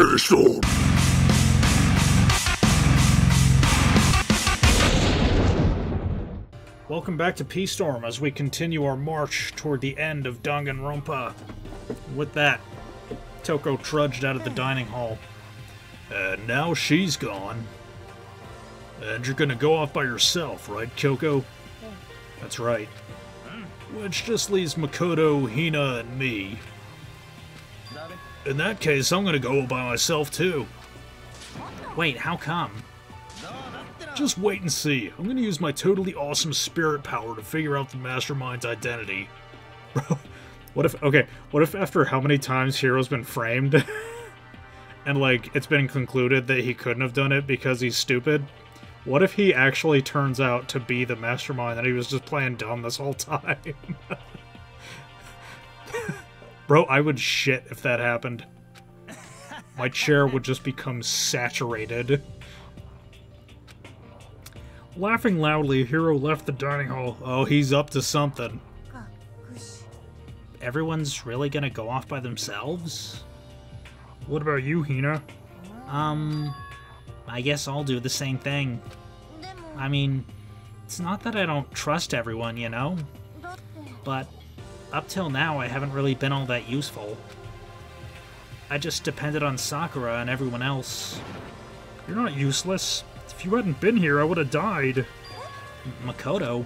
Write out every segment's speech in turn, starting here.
Pistol. Welcome back to P-Storm as we continue our march toward the end of Danganronpa. With that, Toko trudged out of the dining hall. And now she's gone. And you're gonna go off by yourself, right, Kyoko? That's right. Which just leaves Makoto, Hina, and me. In that case, I'm gonna go by myself too. Wait, how come? Just wait and see. I'm gonna use my totally awesome spirit power to figure out the mastermind's identity. Bro, what if after how many times Hiro's been framed, and like, it's been concluded that he couldn't have done it because he's stupid? What if he actually turns out to be the mastermind and he was just playing dumb this whole time? Bro, I would shit if that happened. My chair would just become saturated. Laughing loudly, Hiro left the dining hall. Oh, he's up to something. Everyone's really gonna go off by themselves? What about you, Hina? I guess I'll do the same thing. I mean, it's not that I don't trust everyone, you know? But up till now, I haven't really been all that useful. I just depended on Sakura and everyone else. You're not useless. If you hadn't been here, I would have died. Makoto?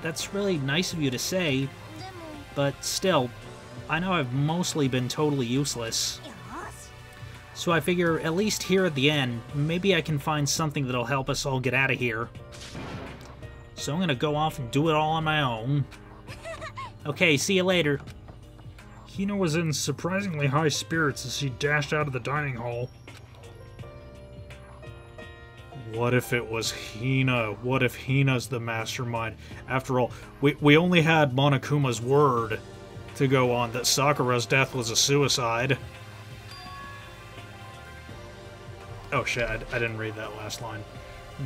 That's really nice of you to say, but still, I know I've mostly been totally useless. So I figure, at least here at the end, maybe I can find something that'll help us all get out of here. So I'm gonna go off and do it all on my own. Okay, see you later. Hina was in surprisingly high spirits as she dashed out of the dining hall. What if it was Hina? What if Hina's the mastermind? After all, we only had Monokuma's word to go on that Sakura's death was a suicide. Oh shit, I didn't read that last line.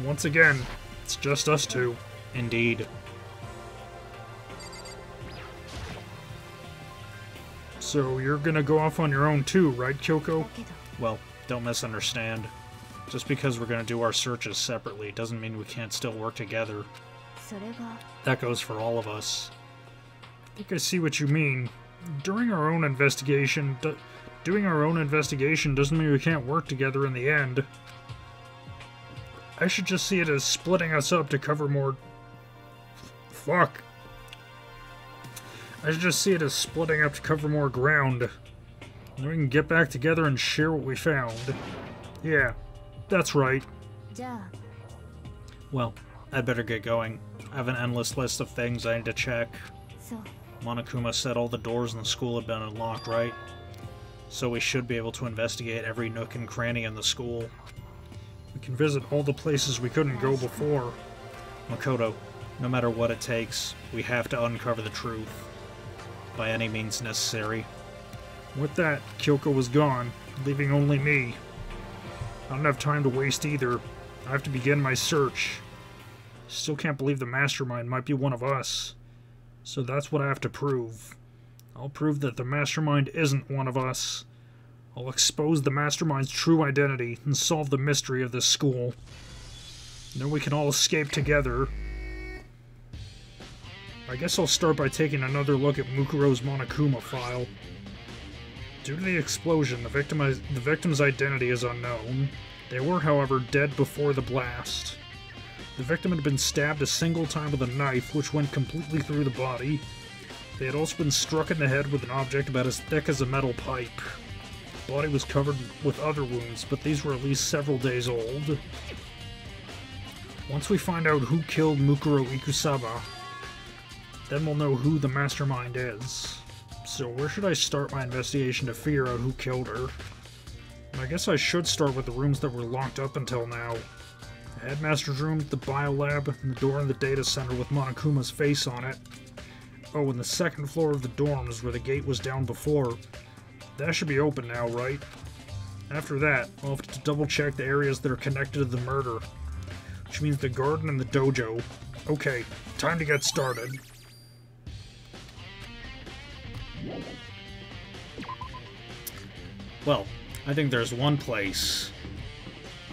Once again, it's just us two. Indeed. So you're gonna go off on your own too, right, Kyoko? Well, don't misunderstand. Just because we're gonna do our searches separately doesn't mean we can't still work together. That goes for all of us. I think I see what you mean. Doing our own investigation doesn't mean we can't work together in the end. I should just see it as splitting us up to cover more... Fuck. I should just see it as splitting up to cover more ground. Then we can get back together and share what we found. Yeah, that's right. Well, I'd better get going. I have an endless list of things I need to check. Monokuma said all the doors in the school had been unlocked, right? So we should be able to investigate every nook and cranny in the school. We can visit all the places we couldn't go before. Makoto, no matter what it takes, we have to uncover the truth. By any means necessary. With that, Kyoko was gone, leaving only me. I don't have time to waste either. I have to begin my search. Still can't believe the mastermind might be one of us. So that's what I have to prove. I'll prove that the mastermind isn't one of us. I'll expose the mastermind's true identity and solve the mystery of this school. Then we can all escape together. I guess I'll start by taking another look at Mukuro's Monokuma file. Due to the explosion, the victim's identity is unknown. They were, however, dead before the blast. The victim had been stabbed a single time with a knife, which went completely through the body. They had also been struck in the head with an object about as thick as a metal pipe. The body was covered with other wounds, but these were at least several days old. Once we find out who killed Mukuro Ikusaba, then we'll know who the mastermind is. So where should I start my investigation to figure out who killed her? I guess I should start with the rooms that were locked up until now. The headmaster's room, the biolab, and the door in the data center with Monokuma's face on it. Oh, and the second floor of the dorms where the gate was down before. That should be open now, right? After that, I'll have to double check the areas that are connected to the murder. Which means the garden and the dojo. Okay, time to get started. Well, I think there's one place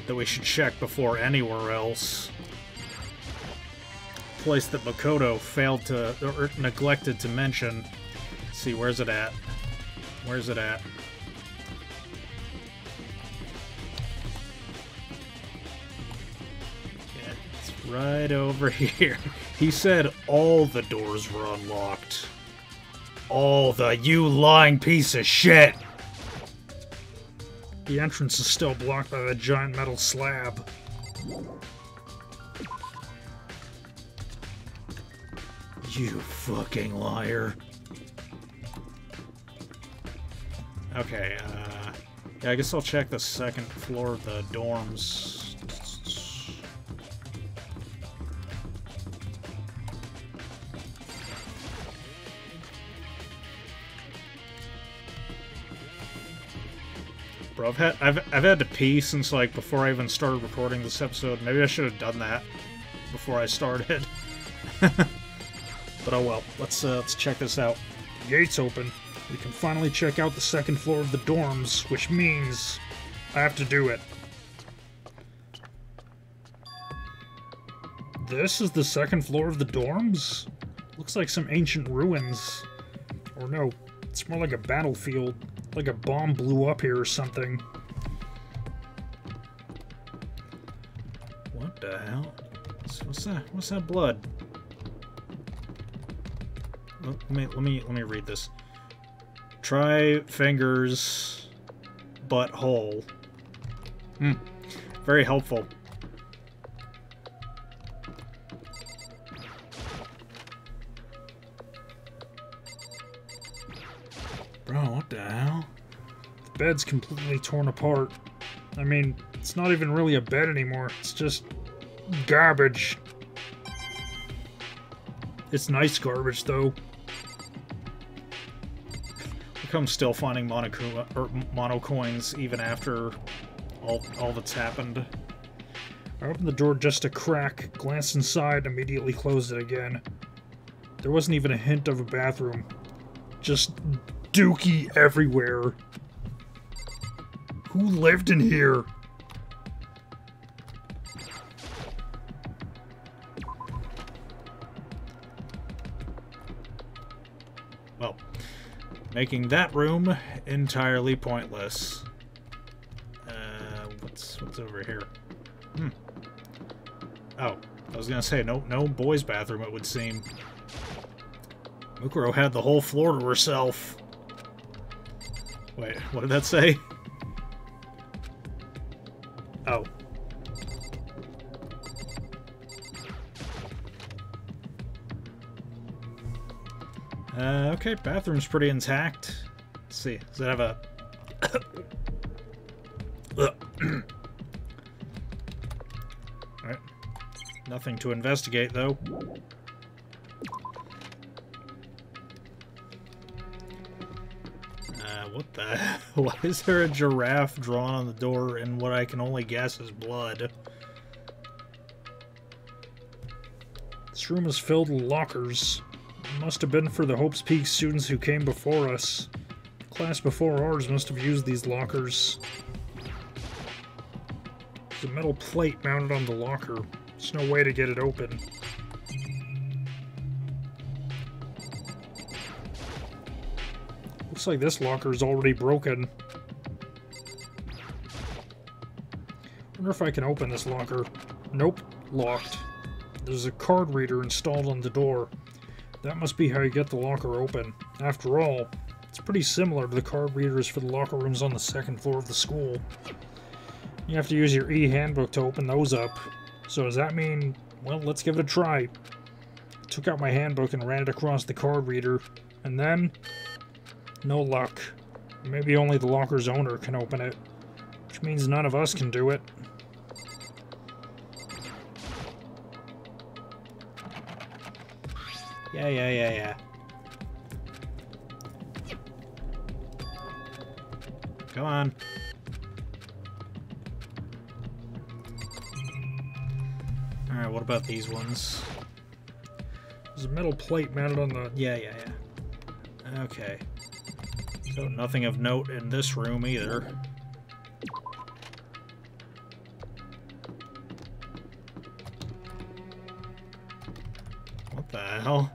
that we should check before anywhere else. Place that Makoto failed to, or neglected to mention. Let's see, where's it at? Where's it at? Yeah, it's right over here. He said all the doors were unlocked. All the, you lying piece of shit! The entrance is still blocked by the giant metal slab. You fucking liar. Okay, yeah, I guess I'll check the second floor of the dorms. Bro, I've had to pee since, like, before I even started recording this episode. Maybe I should have done that before I started. But oh well, let's check this out. The gate's open. We can finally check out the second floor of the dorms, which means I have to do it. This is the second floor of the dorms? Looks like some ancient ruins. Or no, it's more like a battlefield. Like a bomb blew up here or something. What the hell? What's that? What's that blood? Let me read this. Try fingers, butthole. Very helpful. Bro, what the hell? The bed's completely torn apart. I mean, it's not even really a bed anymore. It's just garbage. It's nice garbage, though. Look, I'm still finding mono coins even after all that's happened. I opened the door just a crack, glanced inside, immediately closed it again. There wasn't even a hint of a bathroom. Just dookie everywhere. Who lived in here? Well, making that room entirely pointless. What's over here? Oh, I was gonna say no boys' bathroom, it would seem. Mukuro had the whole floor to herself. Wait, what did that say? Oh. Okay, bathroom's pretty intact. Let's see, does it have a... Alright. Nothing to investigate, though. What the hell? Why is there a giraffe drawn on the door in what I can only guess is blood? This room is filled with lockers. It must have been for the Hope's Peak students who came before us. The class before ours must have used these lockers. There's a metal plate mounted on the locker. There's no way to get it open. Looks like this locker is already broken. Wonder if I can open this locker. Nope, locked. There's a card reader installed on the door. That must be how you get the locker open. After all, it's pretty similar to the card readers for the locker rooms on the second floor of the school. You have to use your e-handbook to open those up. So does that mean, well, let's give it a try. I took out my handbook and ran it across the card reader, and then... no luck. Maybe only the locker's owner can open it. Which means none of us can do it. Yeah. Come on. Alright, what about these ones? There's a metal plate mounted on the... Yeah. Okay. So nothing of note in this room either. The hell?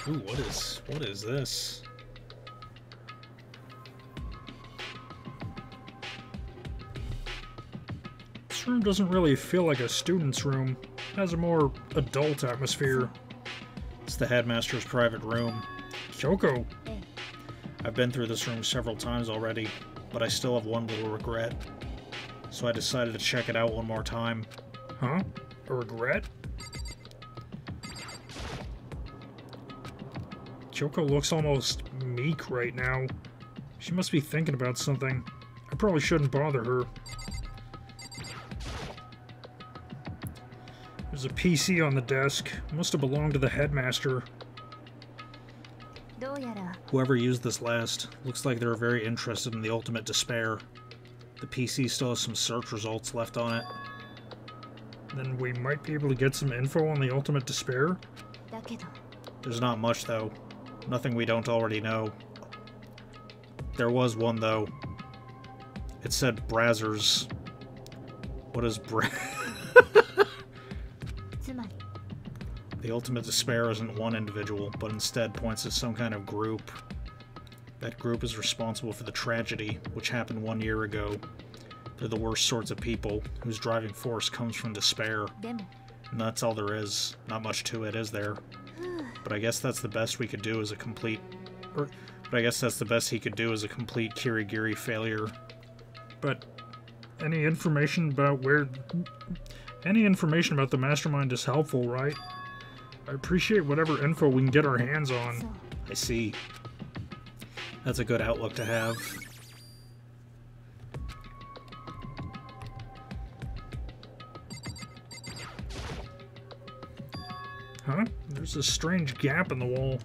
Ooh, what is this? This room doesn't really feel like a student's room. It has a more adult atmosphere. It's the headmaster's private room. Kyoko. I've been through this room several times already, but I still have one little regret. So I decided to check it out one more time. Huh? A regret? Kyoko looks almost meek right now. She must be thinking about something. I probably shouldn't bother her. There's a PC on the desk. Must have belonged to the headmaster. Whoever used this last, looks like they were very interested in the ultimate despair. The PC still has some search results left on it. Then we might be able to get some info on the ultimate despair? There's not much, though. Nothing we don't already know. There was one, though. It said Brazzers. What is The ultimate despair isn't one individual, but instead points to some kind of group. That group is responsible for the tragedy, which happened 1 year ago. They're the worst sorts of people, whose driving force comes from despair. And that's all there is. Not much to it, is there? But I guess that's the best we could do as a complete... but I guess that's the best he could do as a complete Kirigiri failure. But any information about where... Any information about the mastermind is helpful, right? I appreciate whatever info we can get our hands on. I see. That's a good outlook to have. Huh? There's a strange gap in the wall.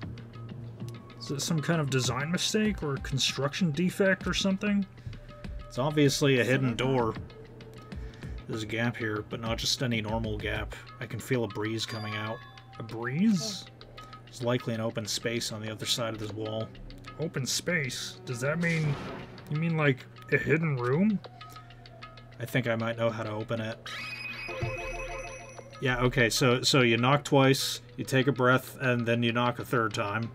Is it some kind of design mistake or a construction defect or something? It's obviously a hidden door. There's a gap here, but not just any normal gap. I can feel a breeze coming out. A breeze? There's likely an open space on the other side of this wall. Open space? Does that mean... You mean like a hidden room? I think I might know how to open it. Yeah, okay, so you knock twice, you take a breath, and then you knock a third time.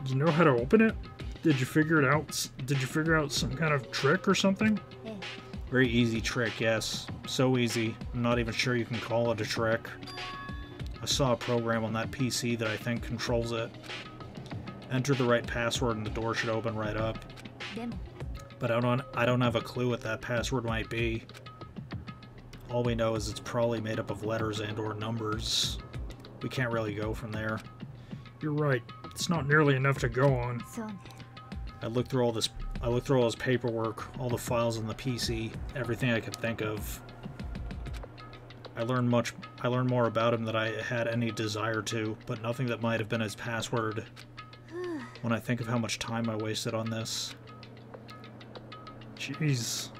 Do you know how to open it? Did you figure it out? Did you figure out some kind of trick or something? Very easy trick, yes. So easy, I'm not even sure you can call it a trick. I saw a program on that PC that I think controls it. Enter the right password and the door should open right up. But I don't have a clue what that password might be. All we know is it's probably made up of letters and or numbers. We can't really go from there. You're right. It's not nearly enough to go on. I looked through all his paperwork, all the files on the PC, everything I could think of. I learned more about him than I had any desire to, but nothing that might have been his password. When I think of how much time I wasted on this. Jeez.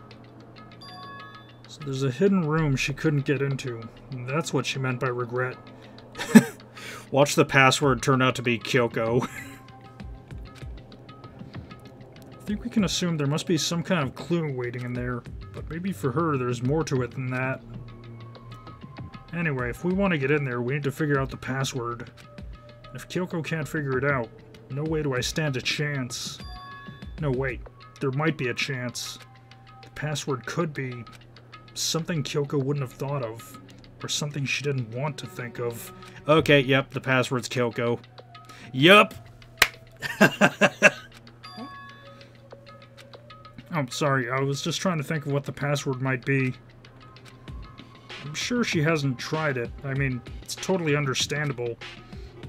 So there's a hidden room she couldn't get into. And that's what she meant by regret. Watch the password turn out to be Kyoko. I think we can assume there must be some kind of clue waiting in there, but maybe for her there's more to it than that. Anyway, if we want to get in there, we need to figure out the password. And if Kyoko can't figure it out, no way do I stand a chance. No, wait. There might be a chance. The password could be something Kyoko wouldn't have thought of, or something she didn't want to think of. Okay, yep, the password's Kyoko. Yup! I'm sorry, I was just trying to think of what the password might be. I'm sure she hasn't tried it. I mean, it's totally understandable.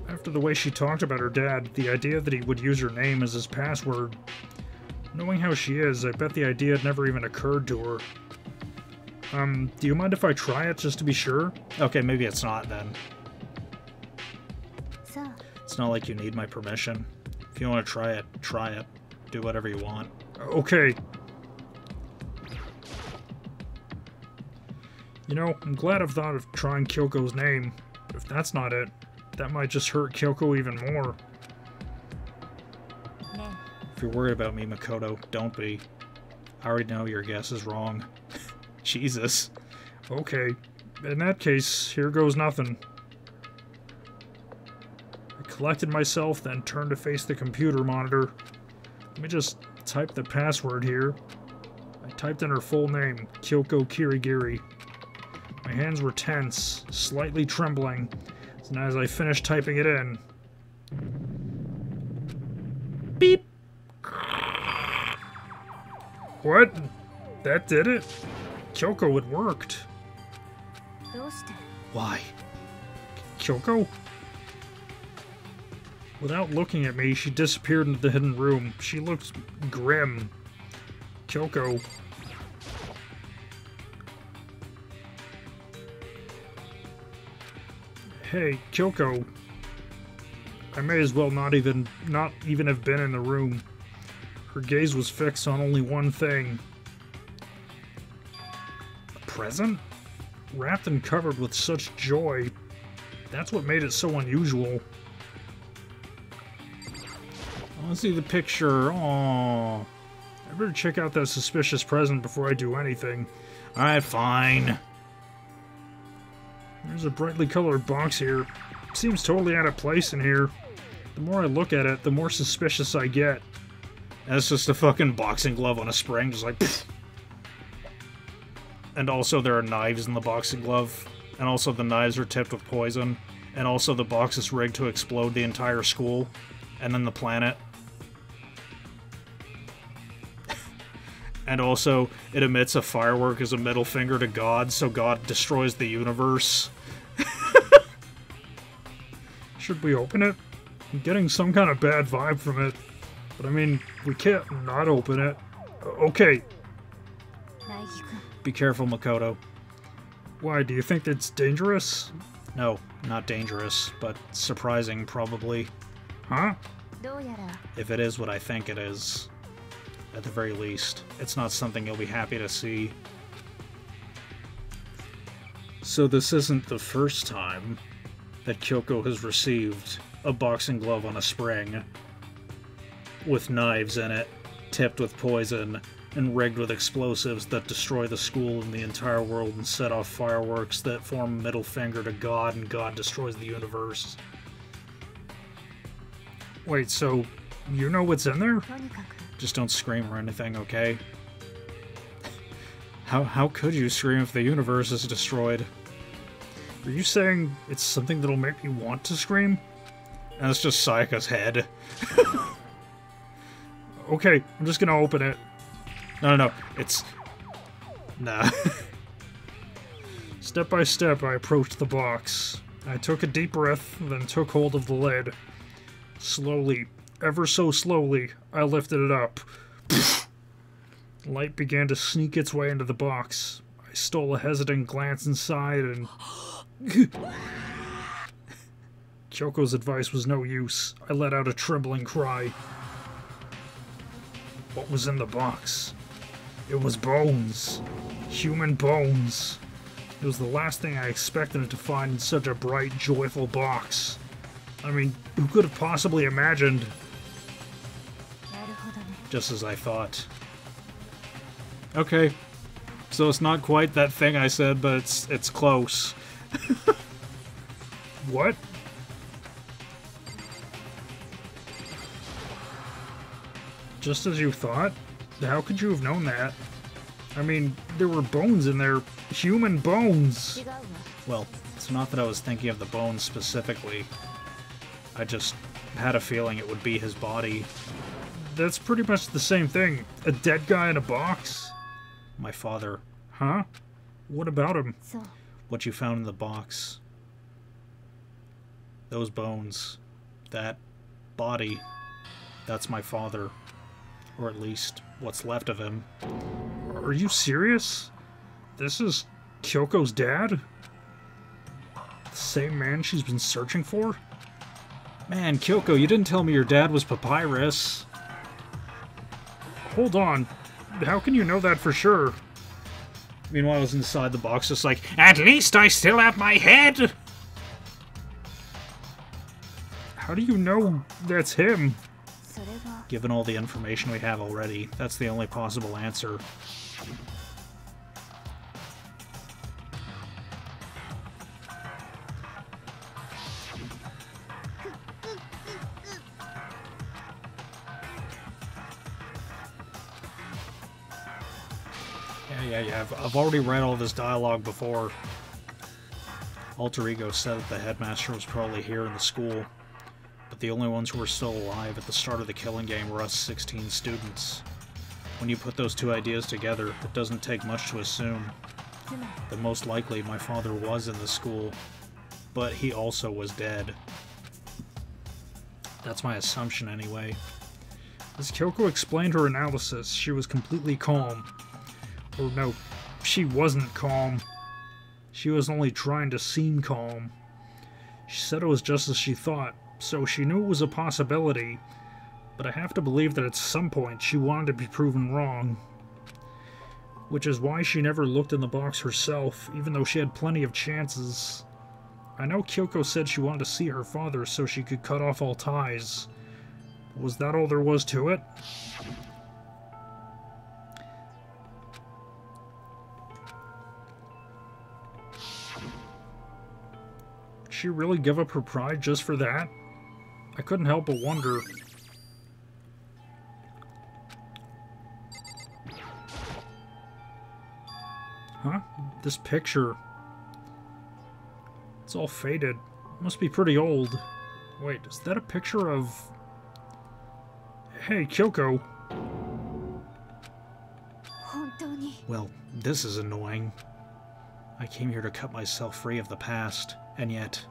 After the way she talked about her dad, the idea that he would use her name as his password. Knowing how she is, I bet the idea had never even occurred to her. Do you mind if I try it, just to be sure? Okay, maybe it's not, then. It's not like you need my permission. If you want to try it, try it. Do whatever you want. Okay. You know, I'm glad I've thought of trying Kyoko's name, but if that's not it, that might just hurt Kyoko even more. If you're worried about me, Makoto, don't be. I already know your guess is wrong. Jesus. Okay, in that case, here goes nothing. I collected myself, then turned to face the computer monitor. Let me just type the password here. I typed in her full name, Kyoko Kirigiri. My hands were tense, slightly trembling, and as I finished typing it in... Beep! What? That did it? Kyoko, it worked. Why? Kyoko? Without looking at me, she disappeared into the hidden room. She looked grim. Kyoko. Hey, Kyoko. I may as well not even have been in the room. Her gaze was fixed on only one thing. A present? Wrapped and covered with such joy. That's what made it so unusual. I want to see the picture. Aww. I better check out that suspicious present before I do anything. Alright, fine. There's a brightly colored box here. Seems totally out of place in here. The more I look at it, the more suspicious I get. That's just a fucking boxing glove on a spring, just like... Pfft. And also there are knives in the boxing glove. And also the knives are tipped with poison. And also the box is rigged to explode the entire school. And then the planet. And also, it emits a firework as a middle finger to God, so God destroys the universe. Should we open it? I'm getting some kind of bad vibe from it. But I mean, we can't not open it. Okay. Be careful, Makoto. Why, do you think it's dangerous? No, not dangerous, but surprising, probably. Huh? If it is what I think it is. At the very least. It's not something you'll be happy to see. So this isn't the first time that Kyoko has received a boxing glove on a spring with knives in it, tipped with poison, and rigged with explosives that destroy the school and the entire world and set off fireworks that form a middle finger to God, and God destroys the universe. Wait, so you know what's in there? Just don't scream or anything, okay? How could you scream if the universe is destroyed? Are you saying it's something that'll make me want to scream? And it's just Sayaka's head. Okay, I'm just gonna open it. No, it's... Nah. Step by step, I approached the box. I took a deep breath, then took hold of the lid. Slowly, ever so slowly, I lifted it up. Light began to sneak its way into the box. I stole a hesitant glance inside and... Kyoko's advice was no use. I let out a trembling cry. What was in the box? It was bones. Human bones. It was the last thing I expected to find in such a bright, joyful box. I mean, who could have possibly imagined? Just as I thought. Okay. So it's not quite that thing I said, but it's close. What? Just as you thought? How could you have known that? I mean, there were bones in there. Human bones! Well, it's not that I was thinking of the bones specifically. I just had a feeling it would be his body. That's pretty much the same thing. A dead guy in a box? My father. Huh? What about him? What you found in the box. Those bones. That body. That's my father. Or at least, what's left of him. Are you serious? This is Kyoko's dad? The same man she's been searching for? Man, Kyoko, you didn't tell me your dad was Papyrus. Hold on. How can you know that for sure? Meanwhile, I was inside the box just like, at least I still have my head! How do you know that's him? Given all the information we have already, that's the only possible answer. Yeah. I've already read all this dialogue before. Alter Ego said that the headmaster was probably here in the school, but the only ones who were still alive at the start of the killing game were us 16 students. When you put those two ideas together, it doesn't take much to assume that most likely my father was in the school, but he also was dead. That's my assumption anyway. As Kyoko explained her analysis, she was completely calm. Or no, she wasn't calm. She was only trying to seem calm. She said it was just as she thought, so she knew it was a possibility, but I have to believe that at some point she wanted to be proven wrong. Which is why she never looked in the box herself, even though she had plenty of chances. I know Kyoko said she wanted to see her father so she could cut off all ties. Was that all there was to it? She really give up her pride just for that? I couldn't help but wonder. Huh? This picture. It's all faded. Must be pretty old. Wait, is that a picture of... Hey, Kyoko. Well, this is annoying. I came here to cut myself free of the past, and yet...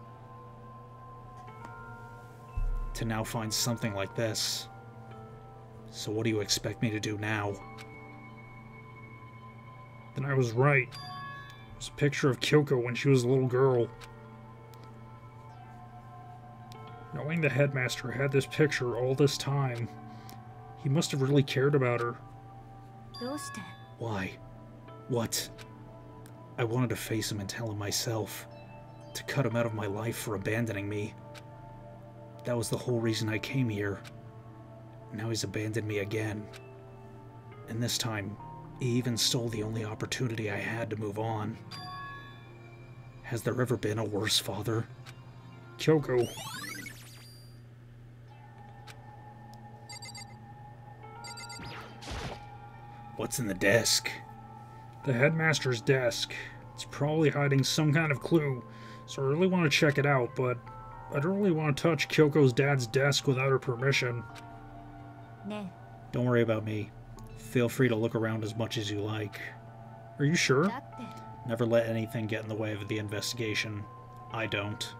to now find something like this. So what do you expect me to do now? Then I was right. It was a picture of Kyoko when she was a little girl. Knowing the headmaster had this picture all this time, he must have really cared about her. Why? What? I wanted to face him and tell him myself. To cut him out of my life for abandoning me. That was the whole reason I came here. Now he's abandoned me again. And this time, he even stole the only opportunity I had to move on. Has there ever been a worse father? Kyoko. What's in the desk? The headmaster's desk. It's probably hiding some kind of clue, so I really want to check it out, but I don't really want to touch Kyoko's dad's desk without her permission. Don't worry about me. Feel free to look around as much as you like. Are you sure? Never let anything get in the way of the investigation. I don't.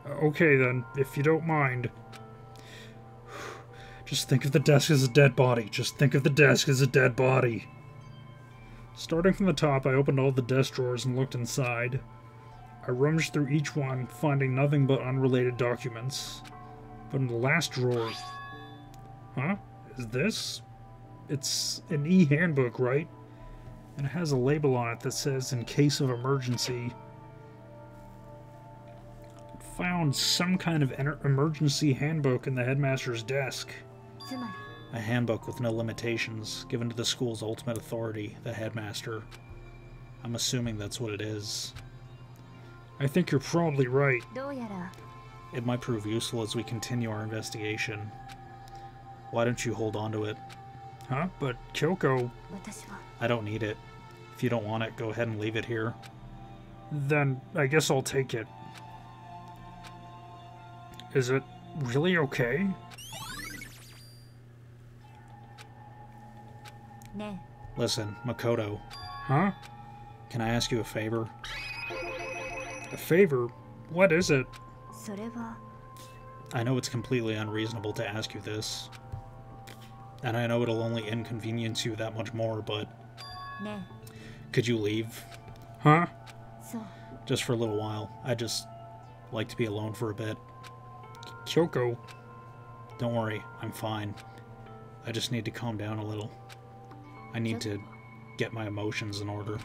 Okay then, if you don't mind. Just think of the desk as a dead body. Just think of the desk as a dead body. Starting from the top, I opened all the desk drawers and looked inside. I rummaged through each one, finding nothing but unrelated documents. But in the last drawer... Huh? Is this? It's an e-handbook, right? And it has a label on it that says, in case of emergency. I found some kind of emergency handbook in the headmaster's desk. A handbook with no limitations, given to the school's ultimate authority, the headmaster. I'm assuming that's what it is. I think you're probably right. It might prove useful as we continue our investigation. Why don't you hold on to it? Huh? But Kyoko... I don't need it. If you don't want it, go ahead and leave it here. Then I guess I'll take it. Is it really okay? Listen, Makoto. Huh? Can I ask you a favor? A favor? What is it? I know it's completely unreasonable to ask you this. And I know it'll only inconvenience you that much more, but... Could you leave? Huh? Just for a little while. I'd just like to be alone for a bit. Kyoko. Don't worry, I'm fine. I just need to calm down a little. I need to get my emotions in order.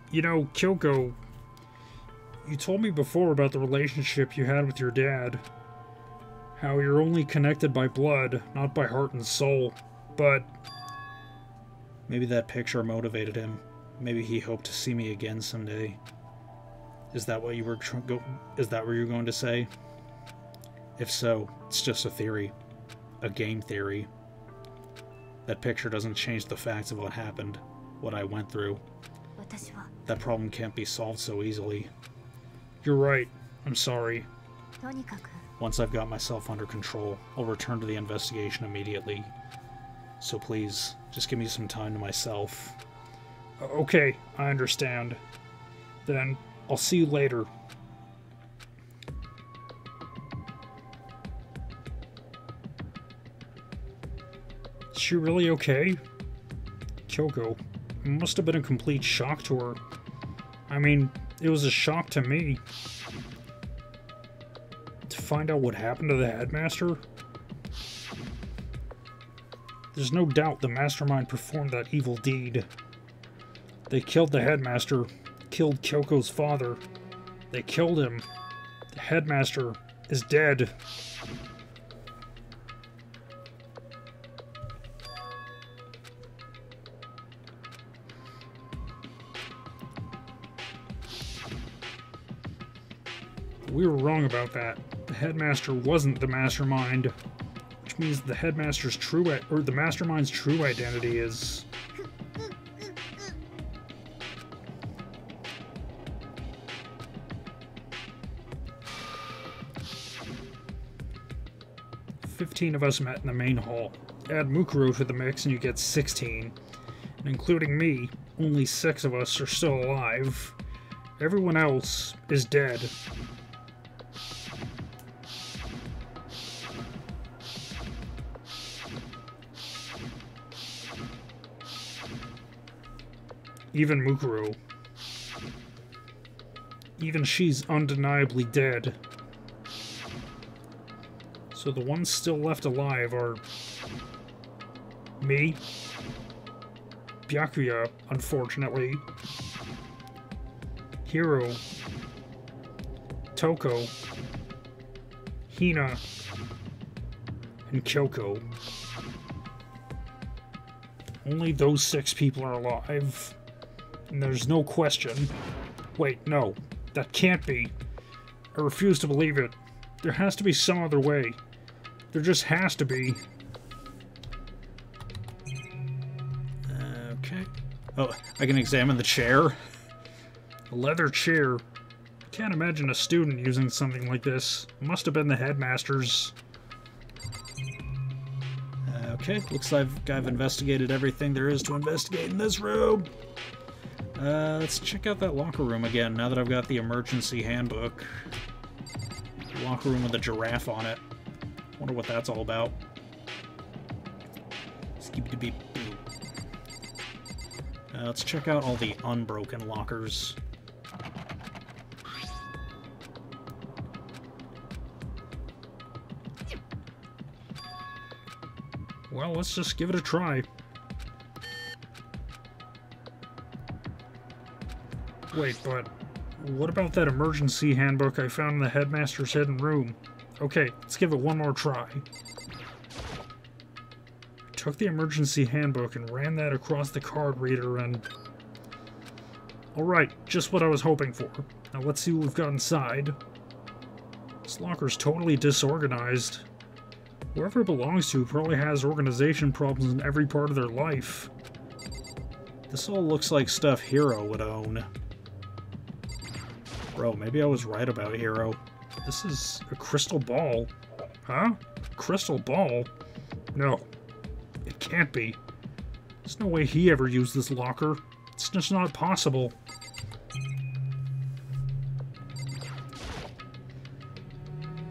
You know, Kyoko, you told me before about the relationship you had with your dad. How you're only connected by blood, not by heart and soul. But... maybe that picture motivated him. Maybe he hoped to see me again someday. Is that what you were is that what you're going to say? If so, it's just a theory. A game theory. That picture doesn't change the facts of what happened. what I went through. That problem can't be solved so easily. You're right. I'm sorry. Once I've got myself under control, I'll return to the investigation immediately. So please, just give me some time to myself. Okay, I understand. Then, I'll see you later. Is she really okay? Kyoko, it must have been a complete shock to her. I mean, it was a shock to me. To find out what happened to the headmaster? There's no doubt the mastermind performed that evil deed. They killed the headmaster, killed Kyoko's father. They killed him. The headmaster is dead. We were wrong about that. The headmaster wasn't the mastermind, which means the headmaster's the mastermind's true identity is... "15 of us met in the main hall. Add Mukuro to the mix and you get 16. And including me, only 6 of us are still alive. Everyone else is dead." Even Mukuro. Even she's undeniably dead. So the ones still left alive are... me, Byakuya, unfortunately, Hiro, Toko, Hina, and Kyoko. Only those 6 people are alive. And there's no question. Wait, no. That can't be. I refuse to believe it. There has to be some other way. There just has to be. Okay. Oh, I can examine the chair? A leather chair. Can't imagine a student using something like this. Must have been the headmaster's. Okay, looks like I've investigated everything there is to investigate in this room. Let's check out that locker room again, now that I've got the emergency handbook. Locker room with a giraffe on it. Wonder what that's all about. Skip-a-dee-beep. Let's check out all the unbroken lockers. Well, let's just give it a try. Wait, but what about that emergency handbook I found in the headmaster's hidden room? Okay, let's give it one more try. I took the emergency handbook and ran that across the card reader and... Alright, just what I was hoping for. Now let's see what we've got inside. This locker's totally disorganized. Whoever it belongs to probably has organization problems in every part of their life. This all looks like stuff Hiro would own. Bro, maybe I was right about Hiro. This is a crystal ball. Huh? Crystal ball? No. It can't be. There's no way he ever used this locker. It's just not possible.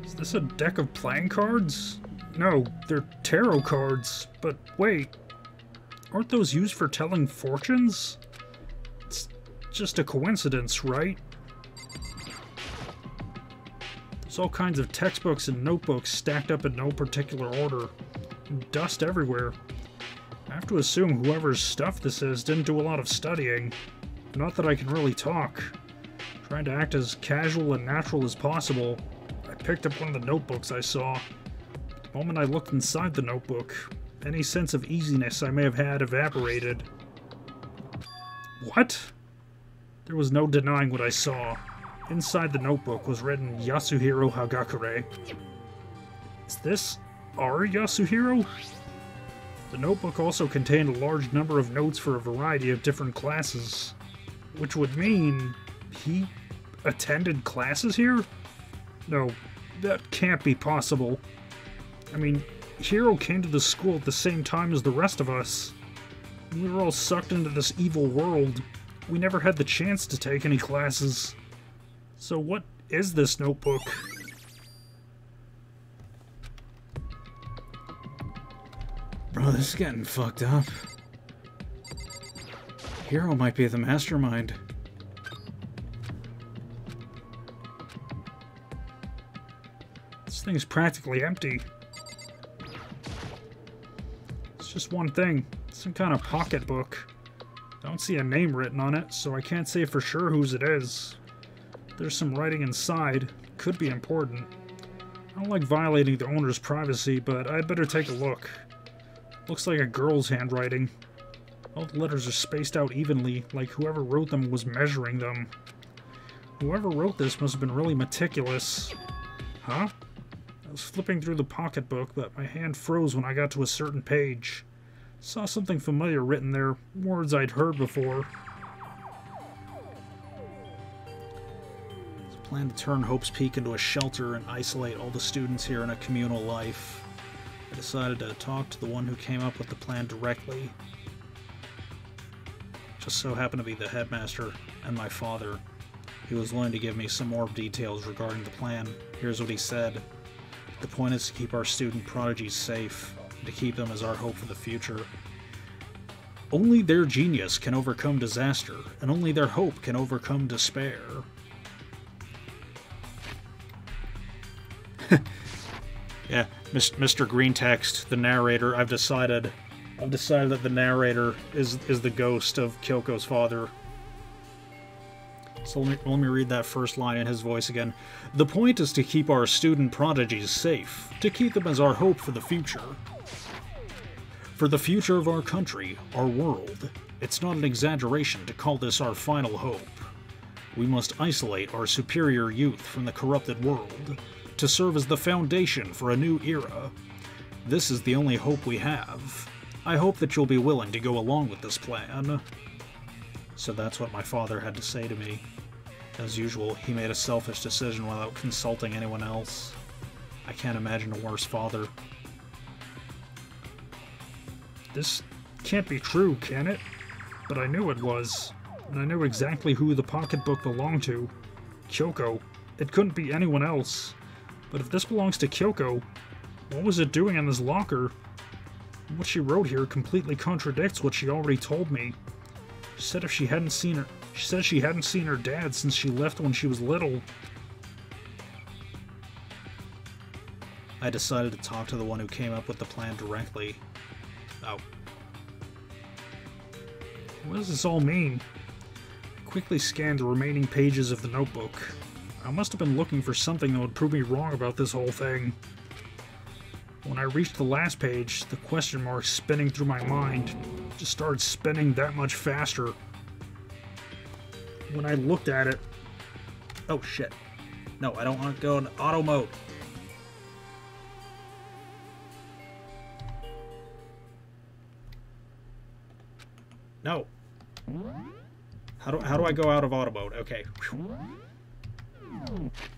Is this a deck of playing cards? No, they're tarot cards. But wait. Aren't those used for telling fortunes? It's just a coincidence, right? There's all kinds of textbooks and notebooks stacked up in no particular order. And dust everywhere. I have to assume whoever's stuff this is didn't do a lot of studying. Not that I can really talk. Trying to act as casual and natural as possible, I picked up one of the notebooks I saw. The moment I looked inside the notebook, any sense of easiness I may have had evaporated. What? There was no denying what I saw. Inside the notebook was written Yasuhiro Hagakure. Is this our Yasuhiro? The notebook also contained a large number of notes for a variety of different classes, which would mean he attended classes here? No, that can't be possible. I mean, Hiro came to the school at the same time as the rest of us. We were all sucked into this evil world. We never had the chance to take any classes. So what is this notebook? Bro, this is getting fucked up. Hiro might be the mastermind. This thing's practically empty. It's just one thing. Some kind of pocketbook. I don't see a name written on it, so I can't say for sure whose it is. There's some writing inside. Could be important. I don't like violating the owner's privacy, but I'd better take a look. Looks like a girl's handwriting. All the letters are spaced out evenly, like whoever wrote them was measuring them. Whoever wrote this must have been really meticulous. Huh? I was flipping through the pocketbook, but my hand froze when I got to a certain page. Saw something familiar written there, words I'd heard before. It's a plan to turn Hope's Peak into a shelter and isolate all the students here in a communal life. I decided to talk to the one who came up with the plan directly. Just so happened to be the headmaster and my father. He was willing to give me some more details regarding the plan. Here's what he said. The point is to keep our student prodigies safe, and to keep them as our hope for the future. Only their genius can overcome disaster, and only their hope can overcome despair. Yeah, Mr. Green Text, the narrator, I've decided that the narrator is the ghost of Kyoko's father. So let me read that first line in his voice again. The point is to keep our student prodigies safe, to keep them as our hope for the future. For the future of our country, our world. It's not an exaggeration to call this our final hope. We must isolate our superior youth from the corrupted world, to serve as the foundation for a new era. This is the only hope we have. I hope that you'll be willing to go along with this plan. So that's what my father had to say to me. As usual, he made a selfish decision without consulting anyone else. I can't imagine a worse father. This can't be true, can it? But I knew it was. And I knew exactly who the pocketbook belonged to. Kyoko. It couldn't be anyone else. But if this belongs to Kyoko, what was it doing in this locker? What she wrote here completely contradicts what she already told me. She said she hadn't seen her dad since she left when she was little. I decided to talk to the one who came up with the plan directly. Oh. What does this all mean? I quickly scanned the remaining pages of the notebook. I must have been looking for something that would prove me wrong about this whole thing. When I reached the last page, the question marks spinning through my mind just started spinning that much faster. When I looked at it... Oh shit. No, I don't want to go in auto mode. No. How do I go out of auto mode? Okay.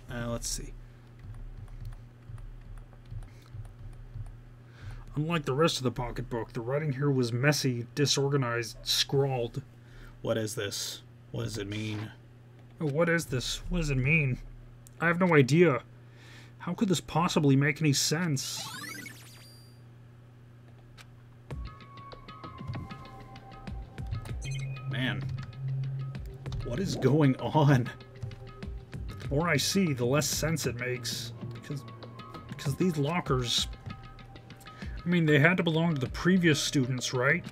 Let's see. Unlike the rest of the pocketbook, the writing here was messy, disorganized, scrawled. What is this? What does it mean? Oh, what is this? What does it mean? I have no idea. How could this possibly make any sense? Man. What is going on? The more I see, the less sense it makes. Because these lockers... I mean, they had to belong to the previous students, right?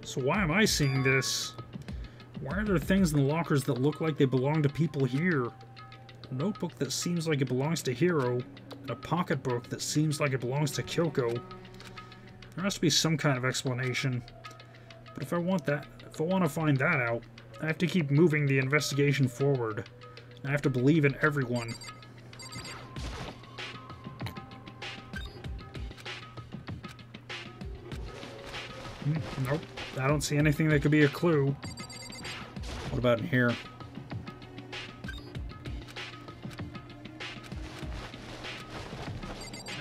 So why am I seeing this? Why are there things in the lockers that look like they belong to people here? A notebook that seems like it belongs to Hiro, and a pocketbook that seems like it belongs to Kyoko. There has to be some kind of explanation. But if I want to find that out, I have to keep moving the investigation forward. I have to believe in everyone. Nope. I don't see anything that could be a clue. What about in here?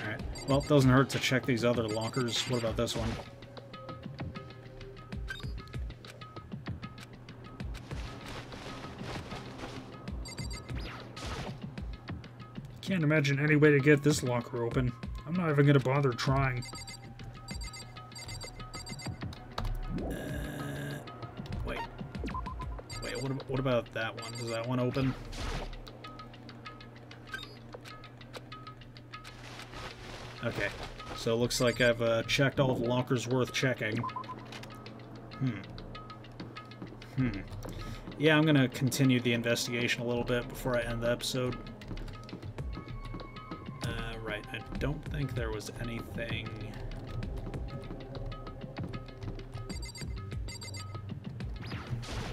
Alright. Well, it doesn't hurt to check these other lockers. What about this one? Can't imagine any way to get this locker open. I'm not even gonna bother trying. Wait. What about that one? Does that one open? Okay. So it looks like I've checked all the lockers worth checking. Yeah, I'm gonna continue the investigation a little bit before I end the episode. Right, I don't think there was anything...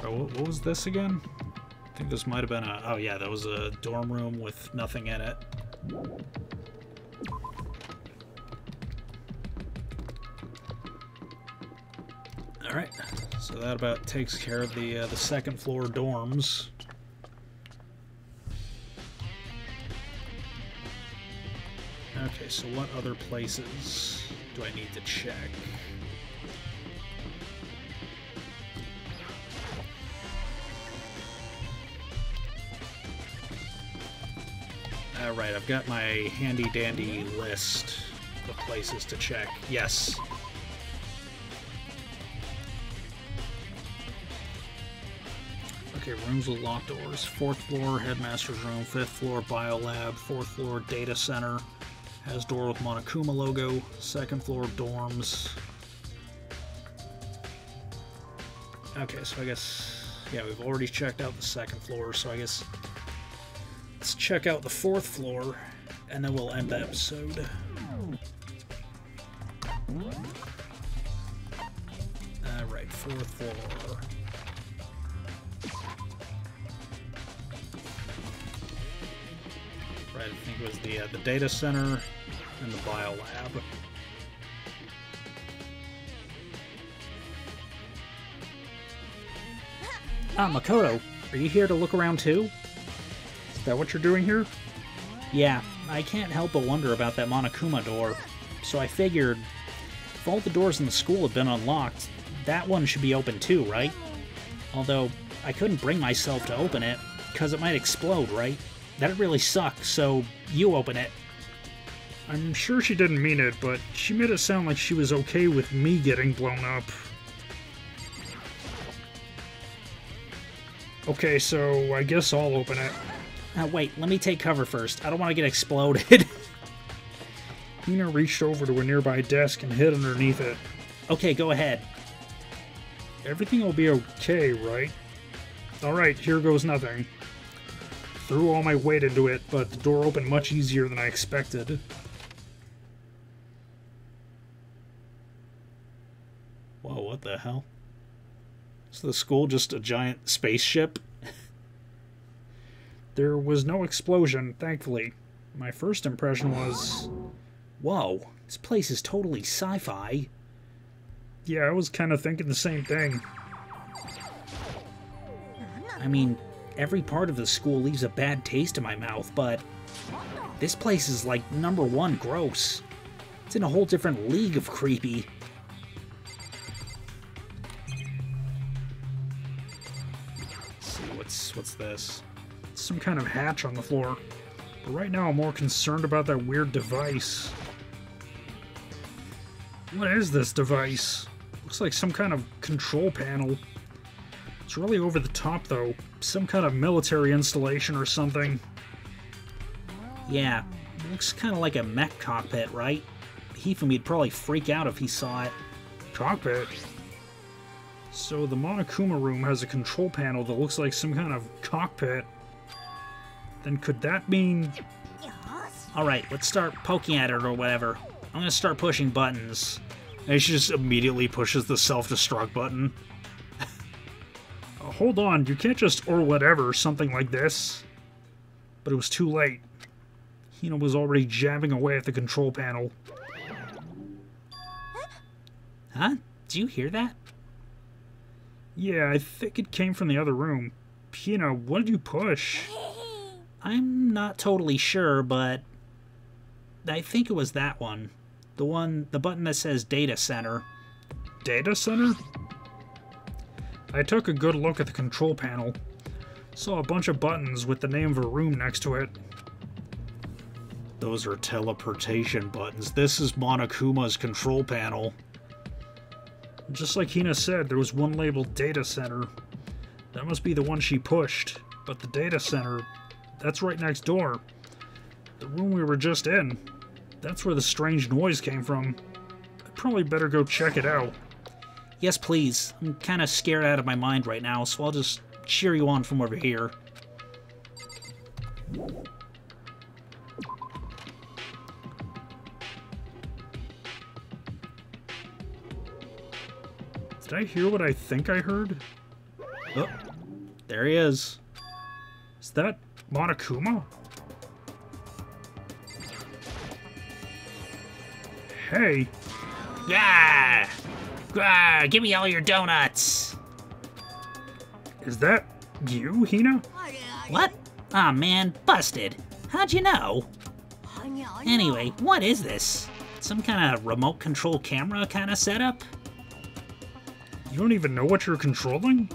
Oh, what was this again? I think this might have been a... Oh yeah, that was a dorm room with nothing in it. Alright, so that about takes care of the second floor dorms. Okay, so what other places do I need to check? Alright, I've got my handy-dandy list of places to check. Yes. Okay, rooms with locked doors. 4th floor, headmaster's room. 5th floor, biolab. 4th floor, data center. Has door with Monokuma logo. 2nd floor, dorms. Okay, so I guess... Yeah, we've already checked out the 2nd floor, so I guess... Let's check out the 4th floor, and then we'll end the episode. Alright, 4th floor. Right, I think it was the data center and the biolab. Ah, Makoto, are you here to look around too? Is that what you're doing here? Yeah, I can't help but wonder about that Monokuma door. So I figured, if all the doors in the school have been unlocked, that one should be open too, right? Although, I couldn't bring myself to open it, because it might explode, right? That'd really suck, so you open it. I'm sure she didn't mean it, but she made it sound like she was okay with me getting blown up. Okay, so I guess I'll open it. Wait, let me take cover first. I don't want to get exploded. Hina reached over to a nearby desk and hid underneath it. Okay, go ahead. Everything will be okay, right? Alright, here goes nothing. Threw all my weight into it, but the door opened much easier than I expected. Whoa, what the hell? Is the school just a giant spaceship? There was no explosion, thankfully. My first impression was... Whoa, this place is totally sci-fi. Yeah, I was kind of thinking the same thing. I mean, every part of the school leaves a bad taste in my mouth, but this place is like #1 gross. It's in a whole different league of creepy. Let's see, what's this? Some kind of hatch on the floor. But right now I'm more concerned about that weird device. What is this device? Looks like some kind of control panel. It's really over the top, though. Some kind of military installation or something. Yeah, looks kind of like a mech cockpit, right? Hifumi'd probably freak out if he saw it. Cockpit? So the Monokuma room has a control panel that looks like some kind of cockpit. Then could that mean... Alright, let's start poking at it or whatever. I'm gonna start pushing buttons. And she just immediately pushes the self-destruct button. Hold on, you can't just or whatever something like this. But it was too late. Hina was already jabbing away at the control panel. Huh? Do you hear that? Yeah, I think it came from the other room. Hina, what did you push? I'm not totally sure, but I think it was that one. The button that says Data Center. Data Center? I took a good look at the control panel. Saw a bunch of buttons with the name of a room next to it. Those are teleportation buttons. This is Monokuma's control panel. Just like Hina said, there was one labeled Data Center. That must be the one she pushed. But the Data Center, that's right next door. The room we were just in. That's where the strange noise came from. I'd probably better go check it out. Yes, please. I'm kind of scared out of my mind right now, so I'll just cheer you on from over here. Did I hear what I think I heard? Oh, there he is. Is that Monokuma? Hey. Yeah! Give me all your donuts! Is that you, Hina? What? Aw, man, busted. How'd you know? Anyway, what is this? Some kind of remote control camera kind of setup? You don't even know what you're controlling?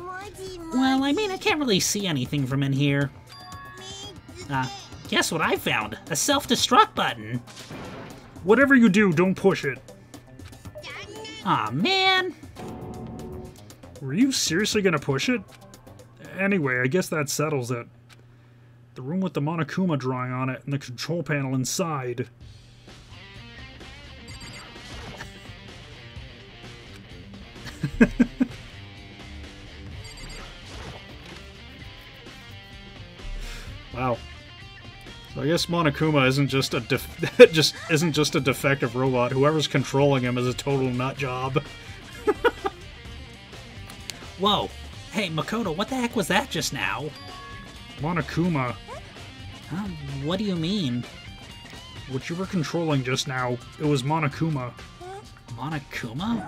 Well, I mean, I can't really see anything from in here. Guess what I found? A self-destruct button. Whatever you do, don't push it. Aw, man. Were you seriously gonna push it? Anyway, I guess that settles it. The room with the Monokuma drawing on it and the control panel inside. Wow. So I guess Monokuma isn't just a isn't just a defective robot. Whoever's controlling him is a total nut job. Whoa. Hey, Makoto, what the heck was that just now? Monokuma, Huh? What do you mean? what you were controlling just now, it was Monokuma. Monokuma?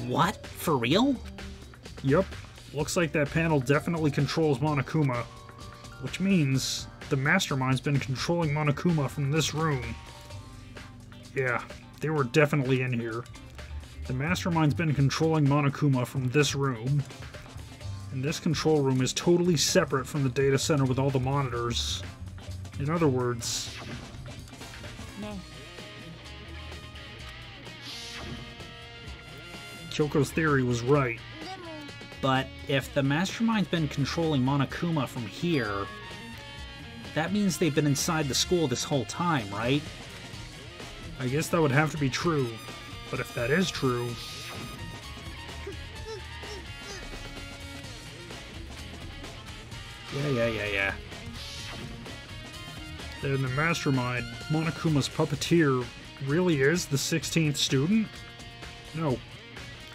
What? For real? Yep, looks like that panel definitely controls Monokuma. Which means the Mastermind's been controlling Monokuma from this room. Yeah, they were definitely in here. The Mastermind's been controlling Monokuma from this room. And this control room is totally separate from the data center with all the monitors. In other words... Kyoko's theory was right. But if the Mastermind's been controlling Monokuma from here, that means they've been inside the school this whole time, right? I guess that would have to be true. But if that is true... Yeah. then the Mastermind, Monokuma's puppeteer, really is the 16th student? No,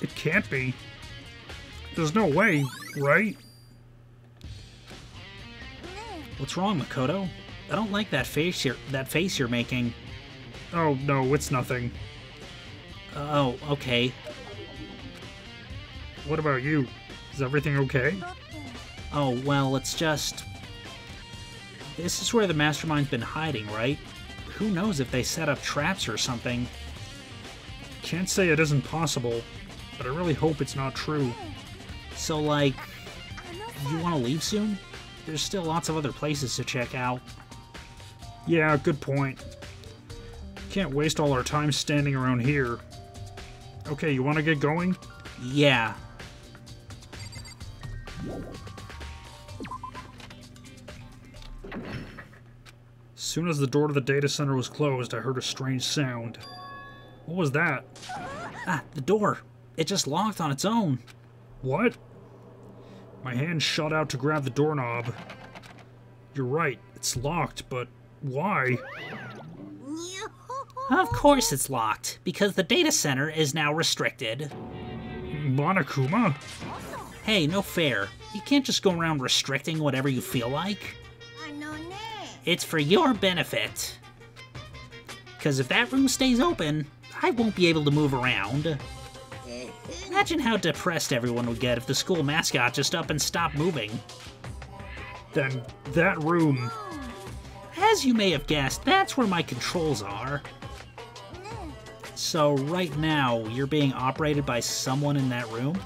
it can't be. There's no way, right? What's wrong, Makoto? I don't like that face you're making. Oh, no, it's nothing. Oh, okay. What about you? Is everything okay? Oh, well, it's just... This is where the Mastermind's been hiding, right? Who knows if they set up traps or something. Can't say it isn't possible, but I really hope it's not true. So, like, you want to leave soon? There's still lots of other places to check out. Yeah, good point. Can't waste all our time standing around here. Okay, you want to get going? Yeah. As soon as the door to the data center was closed, I heard a strange sound. What was that? Ah, the door. It just locked on its own. What? My hand shot out to grab the doorknob. You're right, it's locked, but why? Of course it's locked, because the data center is now restricted. Monokuma? Hey, no fair. You can't just go around restricting whatever you feel like. It's for your benefit. Because if that room stays open, I won't be able to move around. Imagine how depressed everyone would get if the school mascot just up and stopped moving. Then that room... As you may have guessed, that's where my controls are. So right now, you're being operated by someone in that room?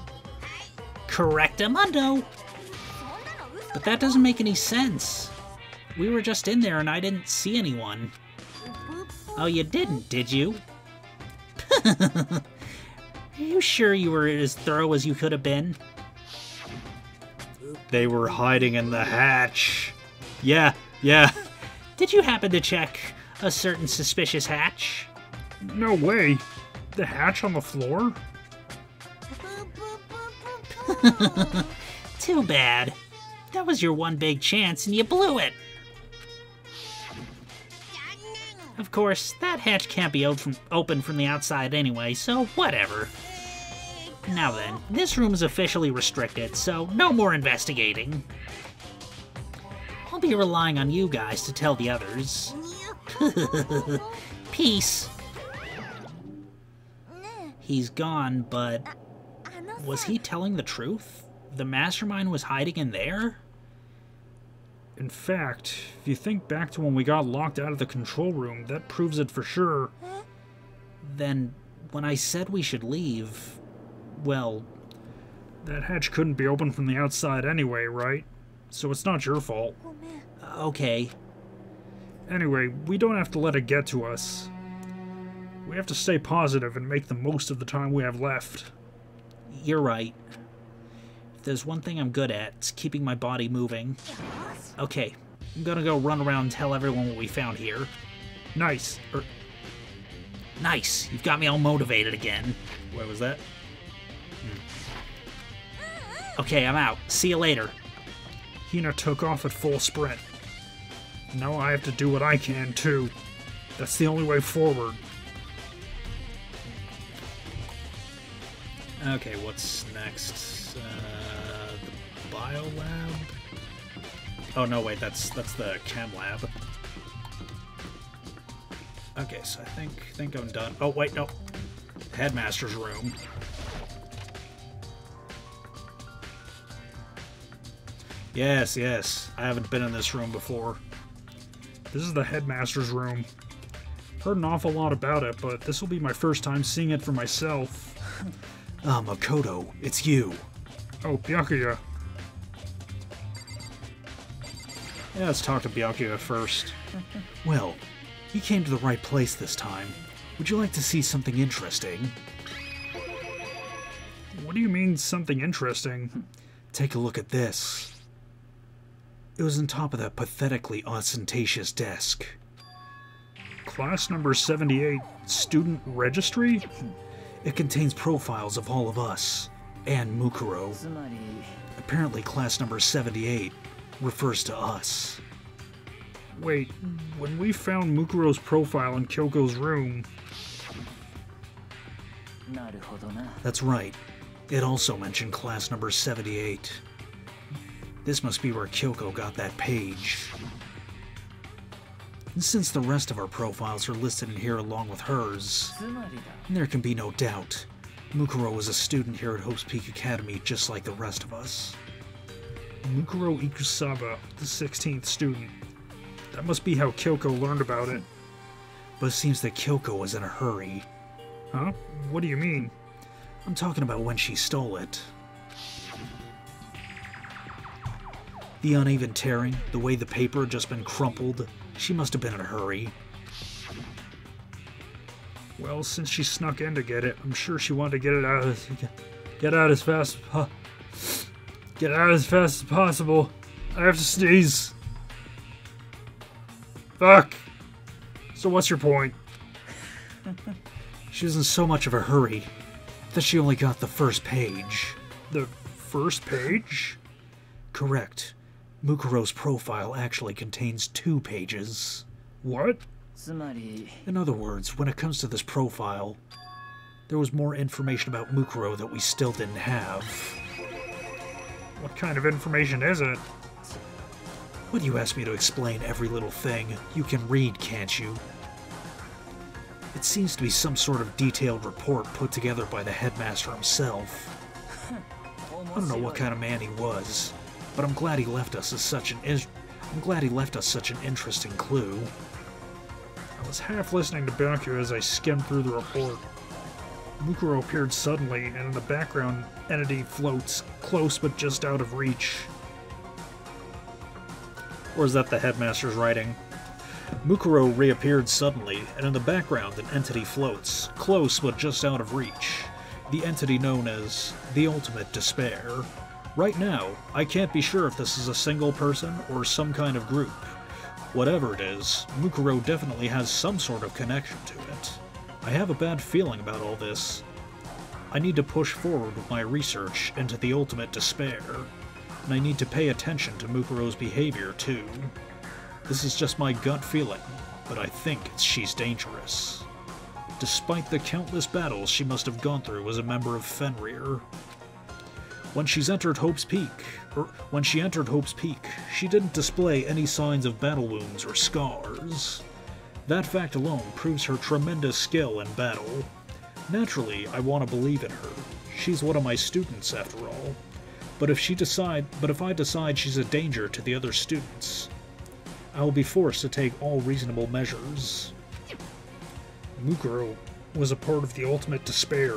Correctamundo! But that doesn't make any sense. We were just in there and I didn't see anyone. Oh, you didn't, did you? Are you sure you were as thorough as you could have been? They were hiding in the hatch. Yeah. Did you happen to check a certain suspicious hatch? No way. The hatch on the floor? Too bad. That was your one big chance and you blew it. Of course, that hatch can't be open from the outside anyway, so whatever. Now then, this room is officially restricted, so no more investigating. I'll be relying on you guys to tell the others. Peace. He's gone, but was he telling the truth? The mastermind was hiding in there? In fact, if you think back to when we got locked out of the control room, that proves it for sure. Then, when I said we should leave, well... That hatch couldn't be opened from the outside anyway, right? So it's not your fault. Okay. Anyway, we don't have to let it get to us. We have to stay positive and make the most of the time we have left. You're right. If there's one thing I'm good at, it's keeping my body moving. Okay, I'm gonna go run around and tell everyone what we found here. Nice. Nice, you've got me all motivated again. What was that? Okay, I'm out. See you later. Hina took off at full sprint. Now I have to do what I can, too. That's the only way forward. Okay, what's next? The biolab? Oh no, wait, that's the chem lab. Okay, so I think I'm done. Oh wait, no. Headmaster's room. Yes. I haven't been in this room before. This is the headmaster's room. Heard an awful lot about it, but this will be my first time seeing it for myself. Makoto, it's you. Oh, Byakuya. Yeah, let's talk to Byakuya first. Well, you came to the right place this time. Would you like to see something interesting? What do you mean, something interesting? Take a look at this. It was on top of that pathetically ostentatious desk. Class number 78, student registry? It contains profiles of all of us, and Mukuro. Apparently class number 78 refers to us. Wait, when we found Mukuro's profile in Kyoko's room... That's right. It also mentioned class number 78. This must be where Kyoko got that page. And since the rest of our profiles are listed in here along with hers, there can be no doubt. Mukuro was a student here at Hope's Peak Academy just like the rest of us. Mukuro Ikusaba, the 16th student. That must be how Kyoko learned about it. But it seems that Kyoko was in a hurry. Huh? What do you mean? I'm talking about when she stole it. The uneven tearing, the way the paper had just been crumpled, she must have been in a hurry. Well, since she snuck in to get it, I'm sure she wanted to get out as fast as possible. I have to sneeze. Fuck. So what's your point? She was in so much of a hurry that she only got the first page. The first page? Correct. Mukuro's profile actually contains 2 pages. What? In other words, when it comes to this profile, there was more information about Mukuro that we still didn't have. What kind of information is it? When you ask me to explain every little thing, you can read, can't you? It seems to be some sort of detailed report put together by the headmaster himself. I don't know what kind of man he was, but I'm glad he left us such an interesting clue. I was half listening to Byakuya as I skimmed through the report. Mukuro appeared suddenly, and in the background, entity floats, close but just out of reach. Or is that the headmaster's writing? Mukuro reappeared suddenly, and in the background an entity floats, close but just out of reach. The entity known as the Ultimate Despair. Right now, I can't be sure if this is a single person or some kind of group. Whatever it is, Mukuro definitely has some sort of connection to it. I have a bad feeling about all this. I need to push forward with my research into the Ultimate Despair, and I need to pay attention to Mukuro's behavior too. This is just my gut feeling, but I think she's dangerous. Despite the countless battles she must have gone through as a member of Fenrir. When she entered Hope's Peak, she didn't display any signs of battle wounds or scars. That fact alone proves her tremendous skill in battle. Naturally, I want to believe in her. She's one of my students, after all. But if I decide she's a danger to the other students, I will be forced to take all reasonable measures. Mukuro was a part of the Ultimate Despair.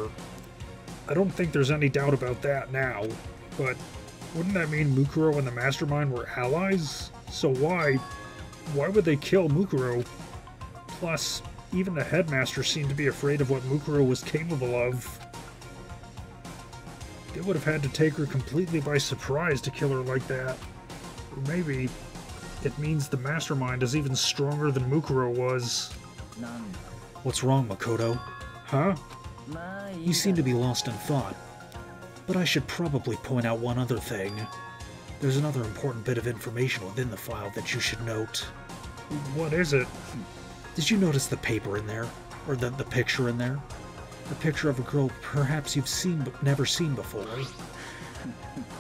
I don't think there's any doubt about that now, but wouldn't that mean Mukuro and the Mastermind were allies? So why would they kill Mukuro? Plus, even the headmaster seemed to be afraid of what Mukuro was capable of. They would have had to take her completely by surprise to kill her like that. Or maybe it means the Mastermind is even stronger than Mukuro was. What's wrong, Makoto? Huh? You seem to be lost in thought. But I should probably point out one other thing. There's another important bit of information within the file that you should note. What is it? Did you notice the paper in there? Or the picture in there? A picture of a girl perhaps you've seen but never seen before.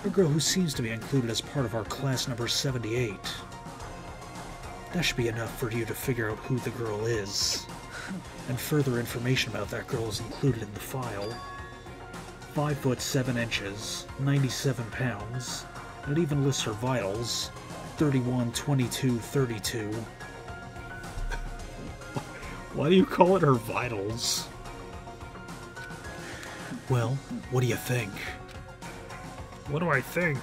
A girl who seems to be included as part of our class number 78. That should be enough for you to figure out who the girl is. And further information about that girl is included in the file. 5 foot 7 inches, 97 pounds, and it even lists her vitals, 31, 22, 32. Why do you call it her vitals? Well, what do you think? What do I think?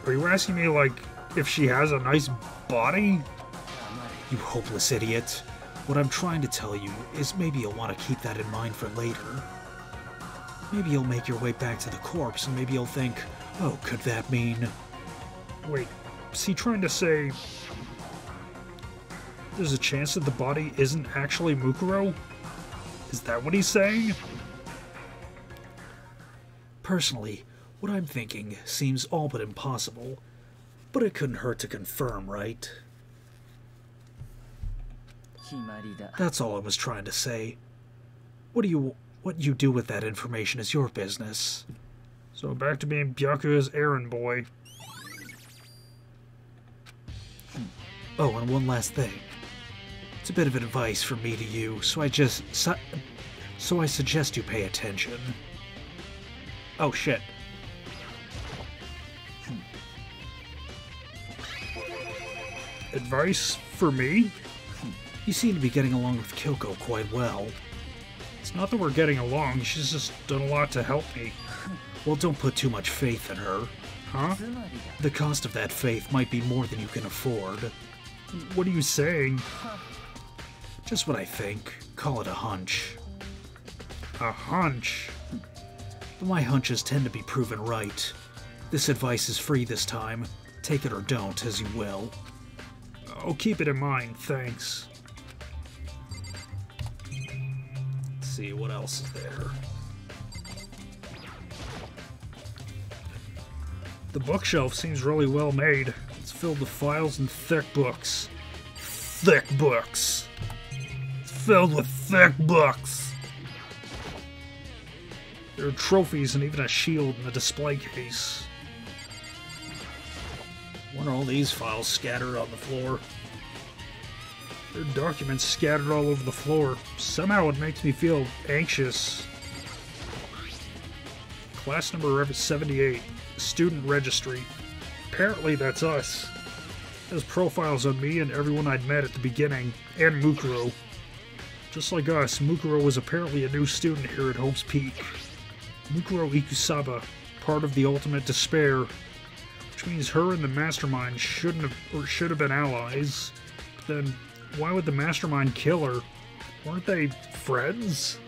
Are you asking me, like, if she has a nice body? You hopeless idiot. What I'm trying to tell you is maybe you'll want to keep that in mind for later. Maybe you'll make your way back to the corpse and maybe you'll think, oh, could that mean... Wait, is he trying to say there's a chance that the body isn't actually Mukuro? Is that what he's saying? Personally, what I'm thinking seems all but impossible, but it couldn't hurt to confirm, right? That's all I was trying to say. What you do with that information is your business. So back to being Byakuya's errand boy. Oh, and one last thing. It's a bit of advice from me to you, so I suggest you pay attention. Oh shit. Advice for me? You seem to be getting along with Kyoko quite well. It's not that we're getting along, she's just done a lot to help me. Well, don't put too much faith in her. Huh? The cost of that faith might be more than you can afford. What are you saying? Just what I think. Call it a hunch. A hunch? But my hunches tend to be proven right. This advice is free this time. Take it or don't, as you will. I'll keep it in mind, thanks. Let's see, what else is there? The bookshelf seems really well made. It's filled with files and thick books. Thick books! It's filled with thick books! There are trophies and even a shield in the display case. What are all these files scattered on the floor? There are documents scattered all over the floor. Somehow it makes me feel anxious. Class number 78, student registry. Apparently that's us. There's profiles on me and everyone I'd met at the beginning, and Mukuro. Just like us, Mukuro was apparently a new student here at Hope's Peak. Mukuro Ikusaba, part of the Ultimate Despair, which means her and the Mastermind should have been allies. But then, why would the Mastermind kill her? Weren't they friends?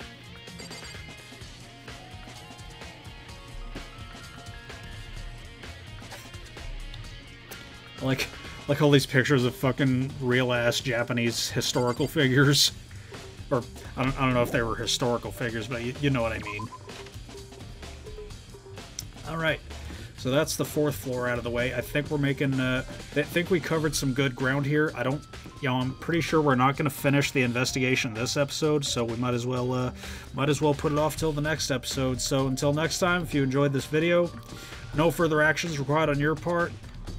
Like all these pictures of fucking real-ass Japanese historical figures. Or, I don't know if they were historical figures, but you know what I mean. Alright, so that's the 4th floor out of the way. I think we're making, I think we covered some good ground here. I'm pretty sure we're not going to finish the investigation this episode, so we might as well put it off till the next episode. So until next time, if you enjoyed this video, no further actions required on your part.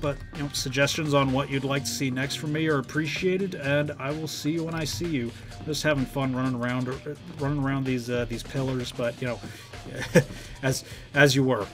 But, suggestions on what you'd like to see next from me are appreciated, and I will see you when I see you. Just having fun running around these pillars, but, as you were.